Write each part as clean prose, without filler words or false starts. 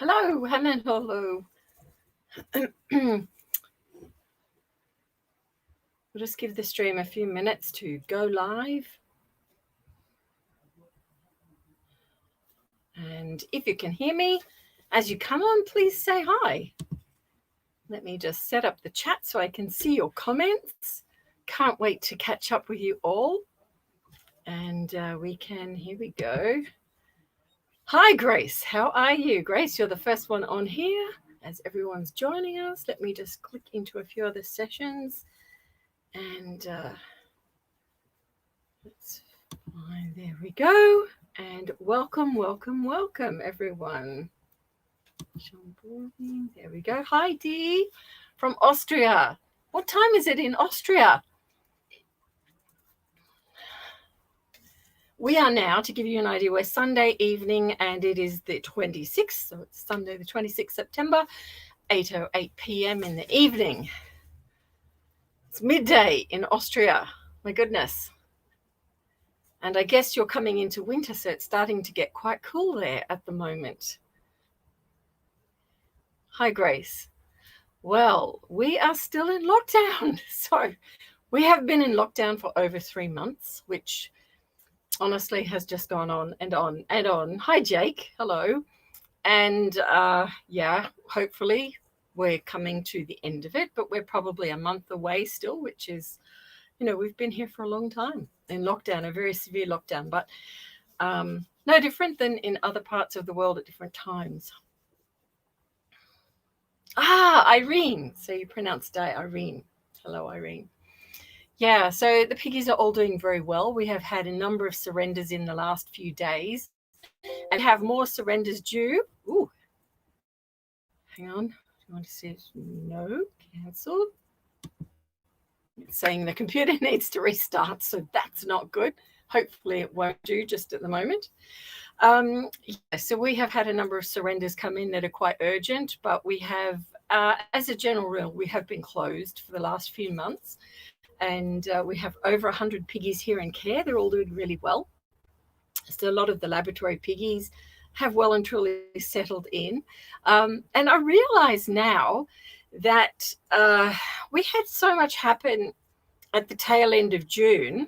Hello, hello. We'll just give the stream a few minutes to go live. And if you can hear me, as you come on, please say hi. Let me just set up the chat so I can see your comments. Can't wait to catch up with you all. And here we go. Hi, Grace. How are you? Grace, you're the first one on here. As everyone's joining us, let me just click into a few other sessions. And there we go. And welcome, everyone. There we go. Hi, Dee from Austria. What time is it in Austria? We are now, to give you an idea, we're Sunday evening and it is the 26th. So it's Sunday, the 26th September, 8:08 p.m. in the evening. It's midday in Austria. My goodness. And I guess you're coming into winter, so it's starting to get quite cool there at the moment. Hi, Grace. Well, we are still in lockdown. So we have been in lockdown for over 3 months, which honestly has just gone on and on and on. Hi, Jake. Hello. And hopefully we're coming to the end of it, but we're probably a month away still, which is, we've been here for a long time in lockdown, a very severe lockdown, but no different than in other parts of the world at different times. Irene. So you pronounced Irene. Hello, Irene. Yeah, so the piggies are all doing very well. We have had a number of surrenders in the last few days and have more surrenders due. Ooh, hang on. Do you want to see it? No, cancel. It's saying the computer needs to restart, so that's not good. Hopefully it won't do just at the moment. So we have had a number of surrenders come in that are quite urgent, but we have, as a general rule, we have been closed for the last few months. And we have over 100 piggies here in care. They're all doing really well. So a lot of the laboratory piggies have well and truly settled in. And I realize now that we had so much happen at the tail end of June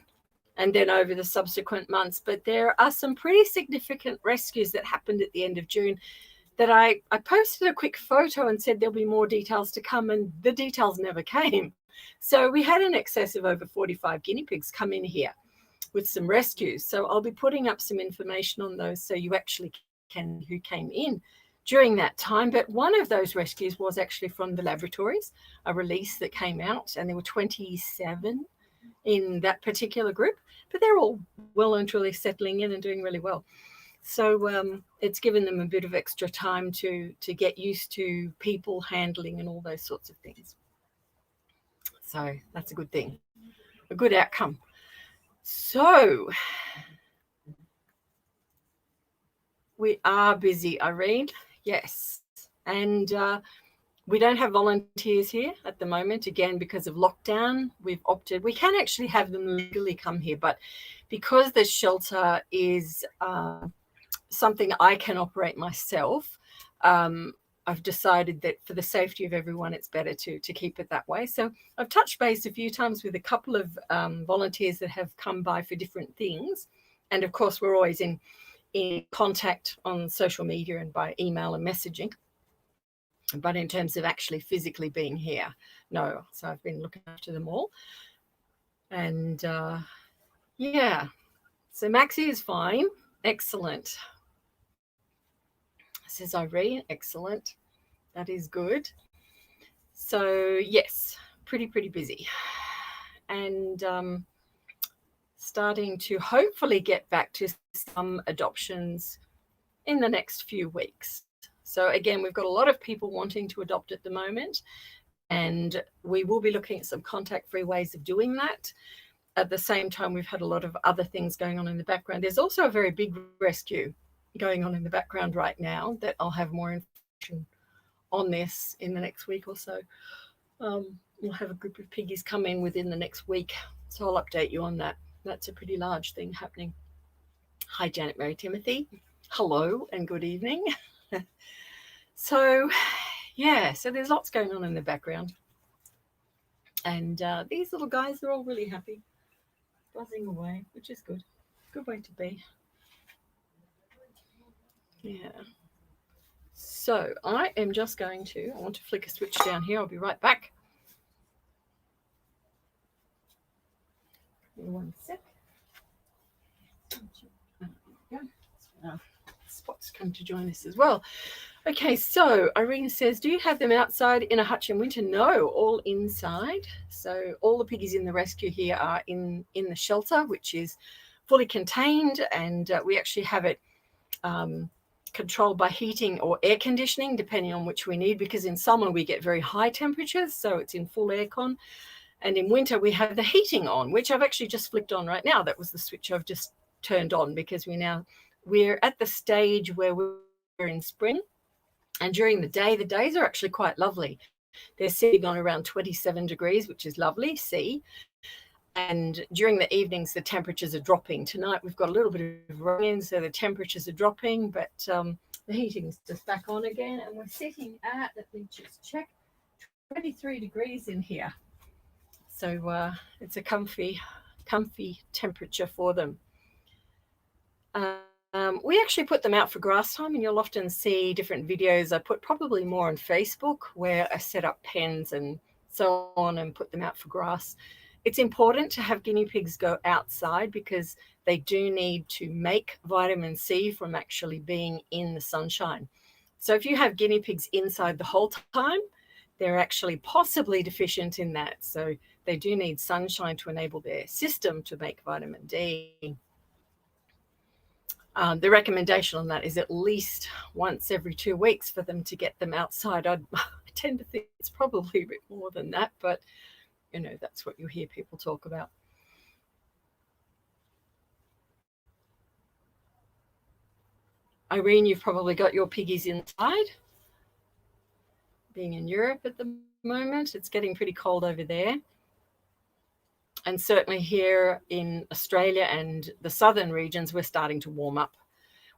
and then over the subsequent months, but there are some pretty significant rescues that happened at the end of June that I posted a quick photo and said there'll be more details to come, and the details never came. So we had in excess of over 45 guinea pigs come in here with some rescues. So I'll be putting up some information on those so you actually can who came in during that time. But one of those rescues was actually from the laboratories, a release that came out, and there were 27 in that particular group, but they're all well and truly settling in and doing really well. So it's given them a bit of extra time to get used to people handling and all those sorts of things. So that's a good thing, a good outcome. So we are busy, Irene. Yes. And we don't have volunteers here at the moment, again, because of lockdown. We've opted, we can actually have them legally come here, but because the shelter is something I can operate myself, I've decided that for the safety of everyone, it's better to keep it that way. So I've touched base a few times with a couple of volunteers that have come by for different things. And of course, we're always in contact on social media and by email and messaging. But in terms of actually physically being here, no. So I've been looking after them all. And yeah, so Maxie is fine. Excellent. Says Irene, excellent. That is good. So yes, pretty busy. And starting to hopefully get back to some adoptions in the next few weeks. So again, we've got a lot of people wanting to adopt at the moment, and we will be looking at some contact-free ways of doing that. At the same time, we've had a lot of other things going on in the background. There's also a very big rescue going on in the background right now that I'll have more information on this in the next week or so. We'll have a group of piggies come in within the next week, so I'll update you on that. That's a pretty large thing happening. Hi, Janet Mary Timothy. Hello and good evening. So, yeah, so there's lots going on in the background. And these little guys are all really happy, buzzing away, which is good. Good way to be. Yeah. So I am just going to, I want to flick a switch down here. I'll be right back. In 1 sec. Spot's come to join us as well. Okay, so Irene says, do you have them outside in a hutch in winter? No, all inside. So all the piggies in the rescue here are in the shelter, which is fully contained, and we actually have it controlled by heating or air conditioning, depending on which we need, because in summer we get very high temperatures, so it's in full aircon. And in winter we have the heating on, which I've actually just flicked on right now. That was the switch I've just turned on, because we're at the stage where we're in spring. And during the day, the days are actually quite lovely. They're sitting on around 27 degrees, which is lovely, C. And during the evenings, the temperatures are dropping. Tonight, we've got a little bit of rain, so the temperatures are dropping, but the heating's just back on again. And we're sitting at, let me just check, 23 degrees in here. So it's a comfy temperature for them. We actually put them out for grass time, and you'll often see different videos. I put probably more on Facebook where I set up pens and so on and put them out for grass. It's important to have guinea pigs go outside because they do need to make vitamin C from actually being in the sunshine. So if you have guinea pigs inside the whole time, they're actually possibly deficient in that. So they do need sunshine to enable their system to make vitamin D. The recommendation on that is at least once every 2 weeks for them to get them outside. I tend to think it's probably a bit more than that, but that's what you hear people talk about. Irene, you've probably got your piggies inside. Being in Europe at the moment, it's getting pretty cold over there. And certainly here in Australia and the southern regions, we're starting to warm up.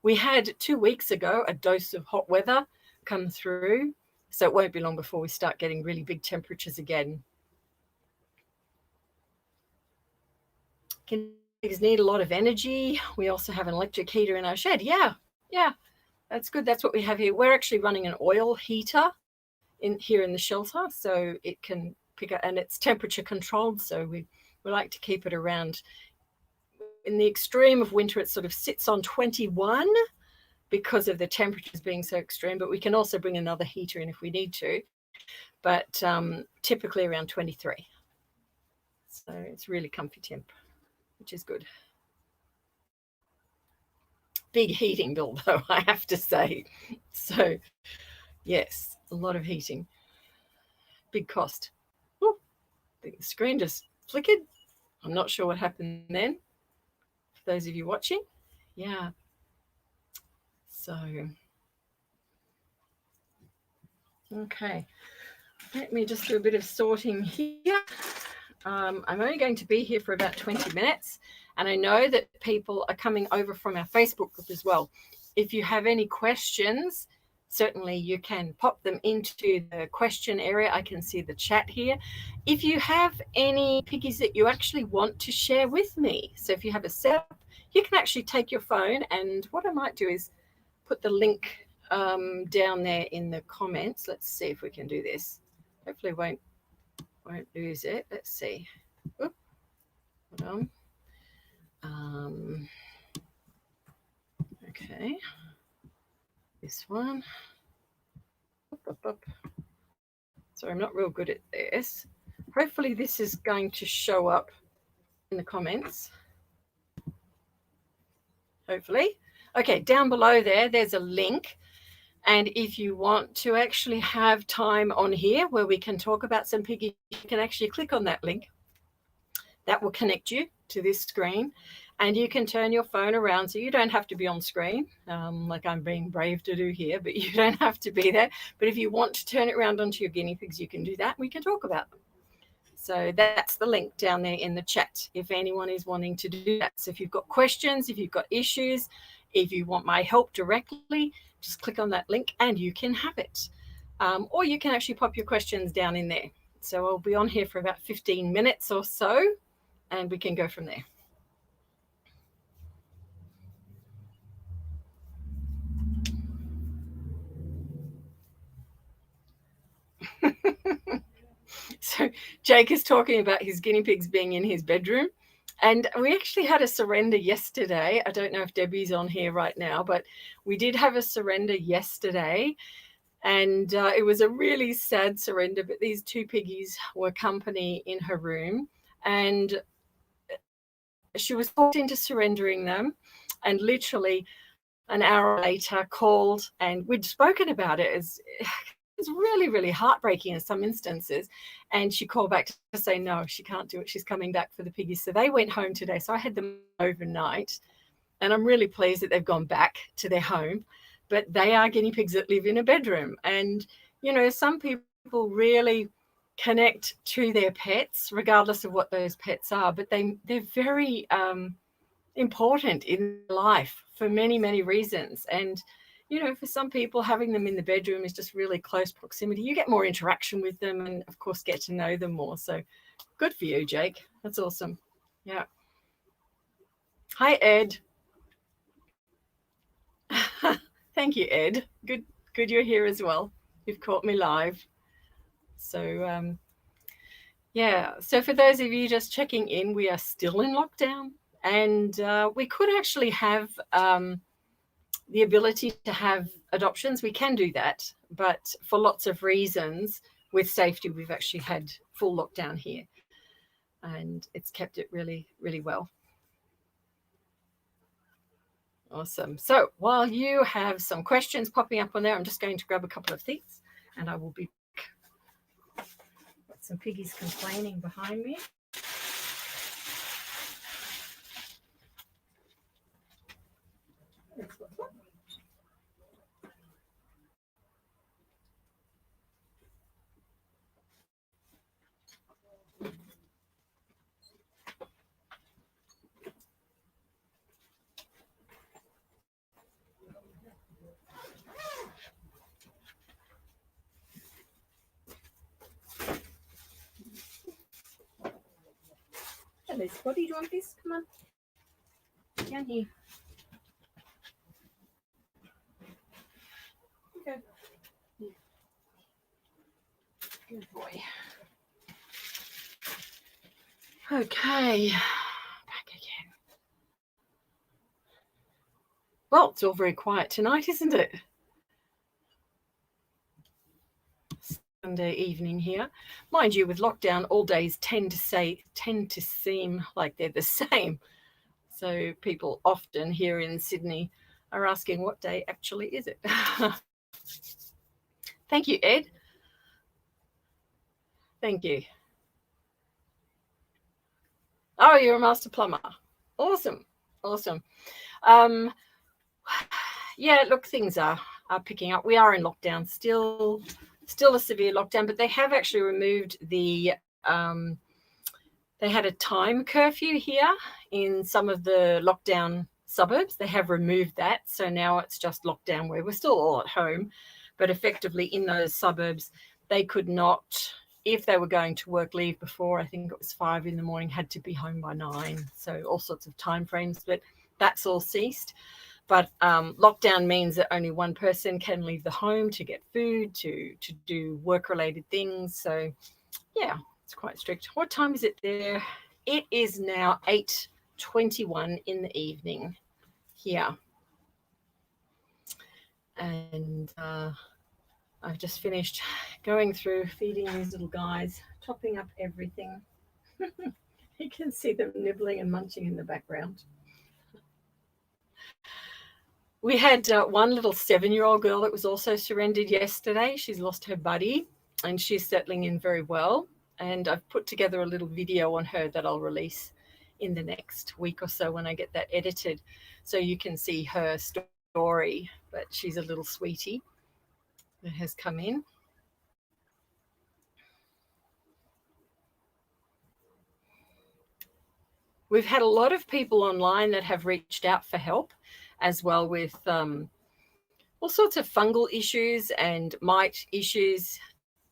We had 2 weeks ago a dose of hot weather come through, so it won't be long before we start getting really big temperatures again. Pigs need a lot of energy. We also have an electric heater in our shed. Yeah, that's good. That's what we have here. We're actually running an oil heater here in the shelter, so it can pick up, and it's temperature controlled, so we like to keep it around. In the extreme of winter, it sort of sits on 21 because of the temperatures being so extreme, but we can also bring another heater in if we need to, but typically around 23. So it's really comfy temp, which is good. Big heating bill, though, I have to say. So, yes, a lot of heating. Big cost. Ooh, the screen just flickered. I'm not sure what happened then. For those of you watching, yeah. So, okay. Let me just do a bit of sorting here. I'm only going to be here for about 20 minutes, and I know that people are coming over from our Facebook group as well. If you have any questions, certainly you can pop them into the question area. I can see the chat here. If you have any piggies that you actually want to share with me, so if you have a setup, you can actually take your phone, and what I might do is put the link down there in the comments. Let's see if we can do this. Hopefully won't lose it. Let's see. Oop. Hold on. Okay. This one. Sorry, I'm not real good at this. Hopefully this is going to show up in the comments. Hopefully. Okay, down below there's a link. And if you want to actually have time on here where we can talk about some piggies, you can actually click on that link. That will connect you to this screen, and you can turn your phone around so you don't have to be on screen, like I'm being brave to do here, but you don't have to be there. But if you want to turn it around onto your guinea pigs, you can do that. We can talk about them. So that's the link down there in the chat if anyone is wanting to do that. So if you've got questions, if you've got issues, if you want my help directly, just click on that link and you can have it. Or you can actually pop your questions down in there. So I'll be on here for about 15 minutes or so, and we can go from there. So Jake is talking about his guinea pigs being in his bedroom. And we actually had a surrender yesterday. I don't know if Debbie's on here right now, but we did have a surrender yesterday. And it was a really sad surrender, but these two piggies were company in her room. And she was talked into surrendering them. And literally an hour later called, and we'd spoken about it. It's really, really heartbreaking in some instances. And she called back to say, no, she can't do it. She's coming back for the piggies. So they went home today. So I had them overnight. And I'm really pleased that they've gone back to their home. But they are guinea pigs that live in a bedroom. And, you know, some people really connect to their pets, regardless of what those pets are. But they're very important in life for many, many reasons. And, you know, for some people, having them in the bedroom is just really close proximity. You get more interaction with them and, of course, get to know them more. So good for you, Jake. That's awesome. Yeah. Hi, Ed. Thank you, Ed. Good you're here as well. You've caught me live. So, yeah. So for those of you just checking in, we are still in lockdown. And we could actually have the ability to have adoptions. We can do that, but for lots of reasons with safety, we've actually had full lockdown here, and it's kept it really, really well. Awesome. So while you have some questions popping up on there, I'm just going to grab a couple of things and I will be back. Got some piggies complaining behind me. Hello, Spotty, do you want this? Come on. Down here. Okay. Good boy. Okay. Back again. Well, it's all very quiet tonight, isn't it? Sunday evening here. Mind you, with lockdown, all days tend to seem like they're the same. So people often here in Sydney are asking, what day actually is it? Thank you, Ed. Thank you. Oh, you're a master plumber. Awesome. Awesome. Yeah, look, things are picking up. We are in lockdown still a severe lockdown, but they have actually removed the they had a time curfew here in some of the lockdown suburbs. They have removed that. So now it's just lockdown where we're still all at home, but effectively in those suburbs, they could not, if they were going to work, leave before, I think it was 5 a.m, had to be home by 9. So all sorts of time frames, but that's all ceased. But lockdown means that only one person can leave the home to get food, to do work-related things. So, yeah, it's quite strict. What time is it there? It is now 8:21 in the evening here. And I've just finished going through feeding these little guys, topping up everything. You can see them nibbling and munching in the background. We had one little 7-year-old girl that was also surrendered yesterday. She's lost her buddy and she's settling in very well. And I've put together a little video on her that I'll release in the next week or so when I get that edited, so you can see her story. But she's a little sweetie that has come in. We've had a lot of people online that have reached out for help as well with all sorts of fungal issues and mite issues.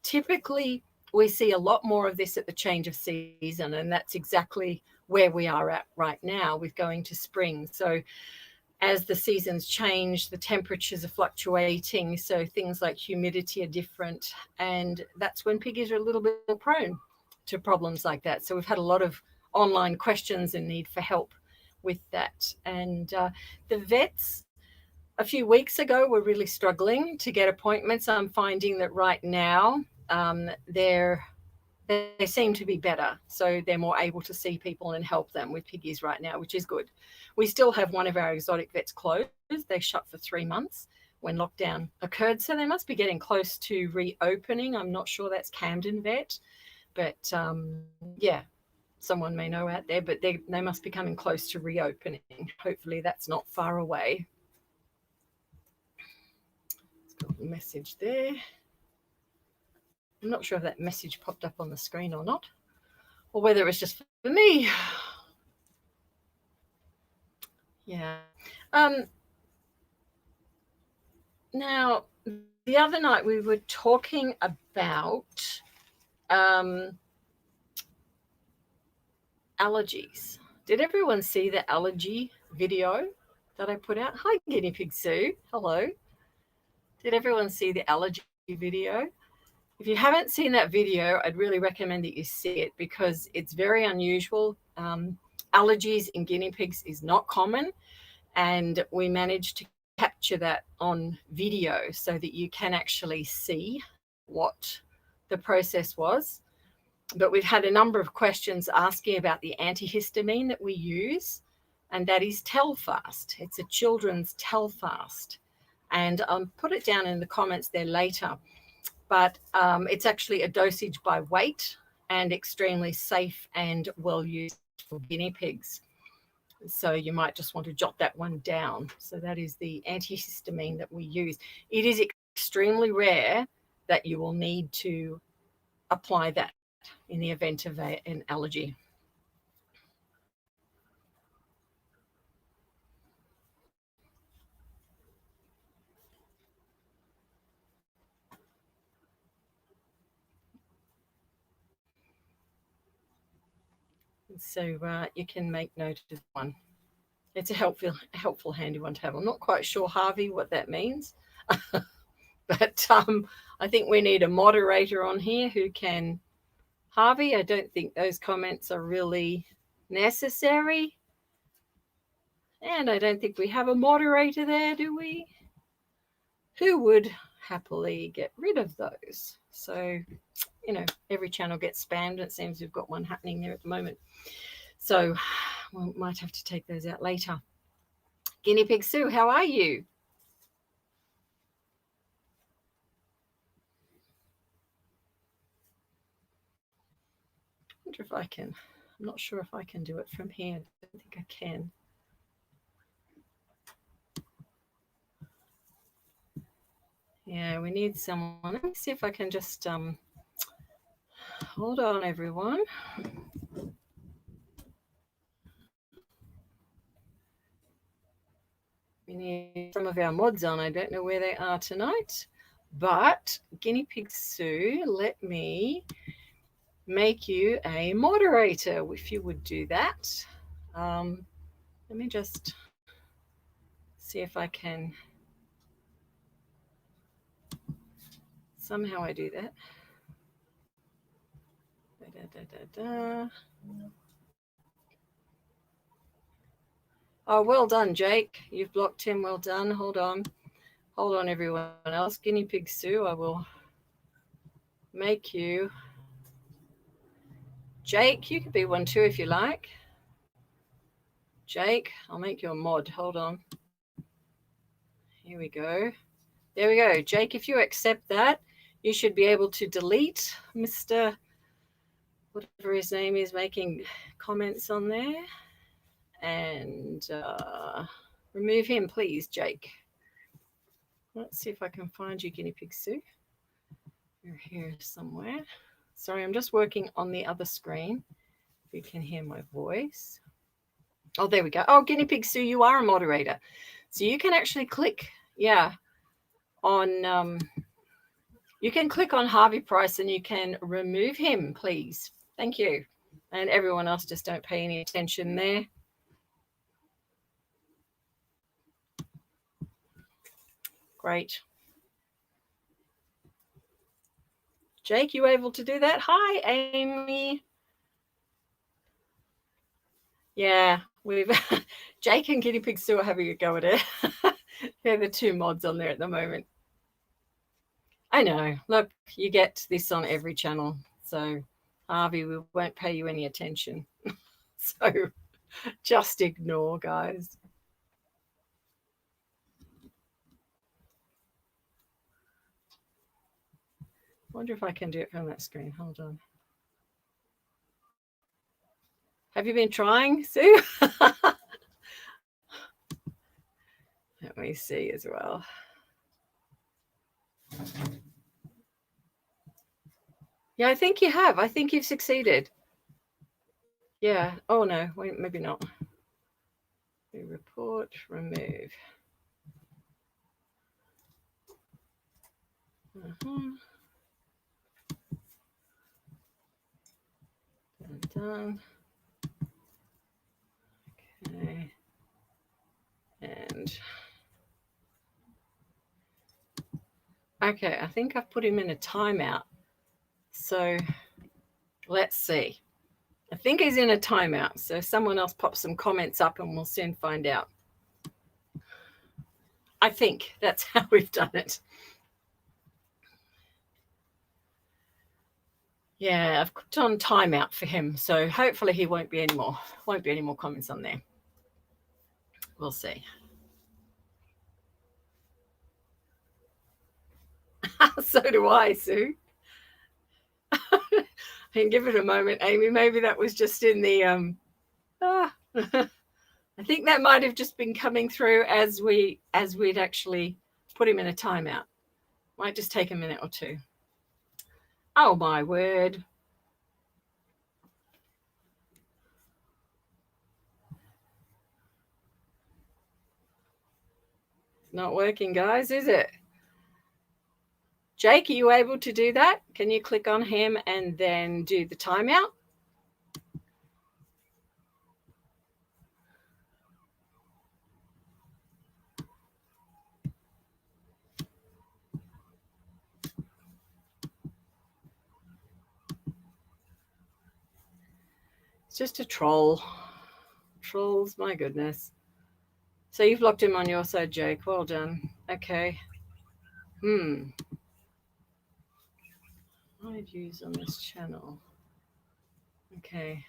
Typically, we see a lot more of this at the change of season, and that's exactly where we are at right now with going to spring. So as the seasons change, the temperatures are fluctuating, so things like humidity are different, and that's when piggies are a little bit more prone to problems like that. So we've had a lot of online questions and need for help with that. And the vets a few weeks ago were really struggling to get appointments. I'm finding that right now they seem to be better, so they're more able to see people and help them with piggies right now, which is good. We still have one of our exotic vets closed. They shut for 3 months when lockdown occurred, so they must be getting close to reopening. I'm not sure that's Camden Vet, but yeah, someone may know out there, but they must be coming close to reopening. Hopefully that's not far away. Got a message there. I'm not sure if that message popped up on the screen or not, or whether it was just for me. Yeah. Now, the other night we were talking about allergies. Did everyone see the allergy video that I put out? Hi, Guinea Pig Sue. Hello. Did everyone see the allergy video? If you haven't seen that video, I'd really recommend that you see it because it's very unusual. Allergies in guinea pigs is not common, and we managed to capture that on video so that you can actually see what the process was. But we've had a number of questions asking about the antihistamine that we use, and that is Telfast. It's a children's Telfast, and I'll put it down in the comments there later. But it's actually a dosage by weight and extremely safe and well used for guinea pigs. So you might just want to jot that one down. So that is the antihistamine that we use. It is extremely rare that you will need to apply that in the event of an allergy. So you can make note of one. It's a helpful, handy one to have. I'm not quite sure, Harvey, what that means. But I think we need a moderator on here who can. Harvey, I don't think those comments are really necessary. And I don't think we have a moderator there, do we? Who would happily get rid of those? So, every channel gets spammed. It seems we've got one happening there at the moment. So we might have to take those out later. Guinea Pig Sue, how are you? I wonder if I can. I'm not sure if I can do it from here. I don't think I can. Yeah, we need someone. Let me see if I can just hold on, everyone. We need some of our mods on. I don't know where they are tonight, but Guinea Pig Sue, let me make you a moderator if you would do that. Let me just see if I can. Somehow I do that. Oh, well done, Jake. You've blocked him. Well done. Hold on, everyone else. Guinea Pig Sue, I will make you. Jake, you could be one too if you like. Jake, I'll make you a mod. Hold on. Here we go. There we go. Jake, if you accept that, you should be able to delete Mr. whatever his name is making comments on there. And remove him, please, Jake. Let's see if I can find you, Guinea Pig Sue. You're here somewhere. Sorry, I'm just working on the other screen. If you can hear my voice. Oh, there we go. Oh, Guinea Pig Sue, you are a moderator. So you can actually click. Yeah. on you can click on Harvey Price and you can remove him, please. Thank you. And everyone else, just don't pay any attention there. Great. Jake, you able to do that? Hi, Amy. Yeah, we've Jake and Guinea Pig Sue are having a go at it. They're the two mods on there at the moment. I know. Look, you get this on every channel. So, Harvey, we won't pay you any attention. So, just ignore, guys. Wonder if I can do it from that screen. Hold on. Have you been trying, Sue? Let me see as well. Yeah, I think you have. I think you've succeeded. Yeah. Oh, no. Wait, maybe not. Report, remove. Done. Okay. And okay, I think I've put him in a timeout. So let's see. I think he's in a timeout. So someone else pop some comments up and we'll soon find out. I think that's how we've done it. Yeah, I've put on timeout for him. So hopefully he won't be any more comments on there. We'll see. So do I, Sue. I can give it a moment, Amy. Maybe that was just in the I think that might have just been coming through as we'd actually put him in a timeout. Might just take a minute or two. Oh my word. It's not working, guys, is it? Jake, are you able to do that? Can you click on him and then do the timeout? It's just a troll. Trolls, my goodness. So you've locked him on your side, Jake. Well done. Okay. I'd use on this channel. Okay.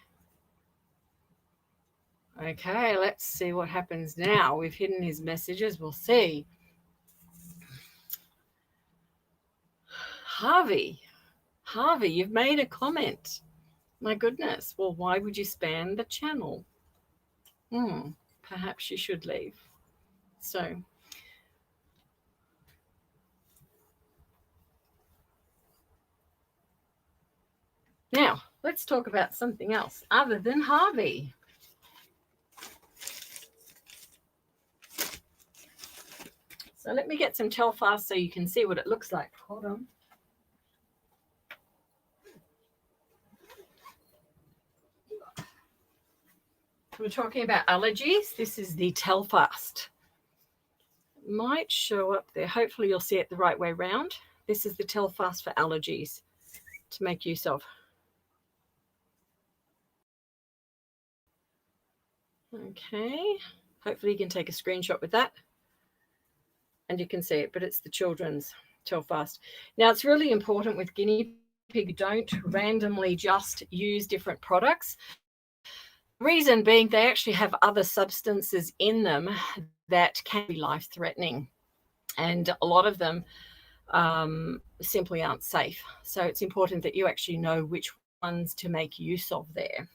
Okay, let's see what happens now. We've hidden his messages. We'll see. Harvey, you've made a comment. My goodness. Well, why would you spam the channel? Perhaps you should leave. So, now let's talk about something else other than Harvey. So let me get some Telfast so you can see what it looks like. Hold on. We're talking about allergies. This is the Telfast. It might show up there. Hopefully you'll see it the right way around. This is the Telfast for allergies to make use of. Okay. Hopefully you can take a screenshot with that. And you can see it, but it's the children's Telfast. Now, it's really important with guinea pig, don't randomly just use different products. Reason being, they actually have other substances in them that can be life-threatening. And a lot of them simply aren't safe. So it's important that you actually know which ones to make use of there.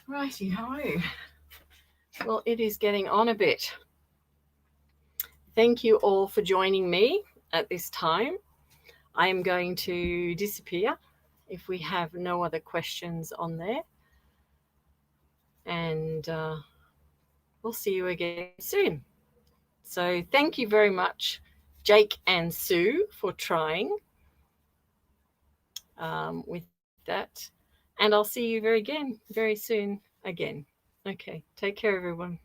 Righty-ho. Well, it is getting on a bit. Thank you all for joining me at this time. I am going to disappear if we have no other questions on there. And we'll see you again soon. So thank you very much, Jake and Sue, for trying with that. And I'll see you very soon again. Okay, take care, everyone.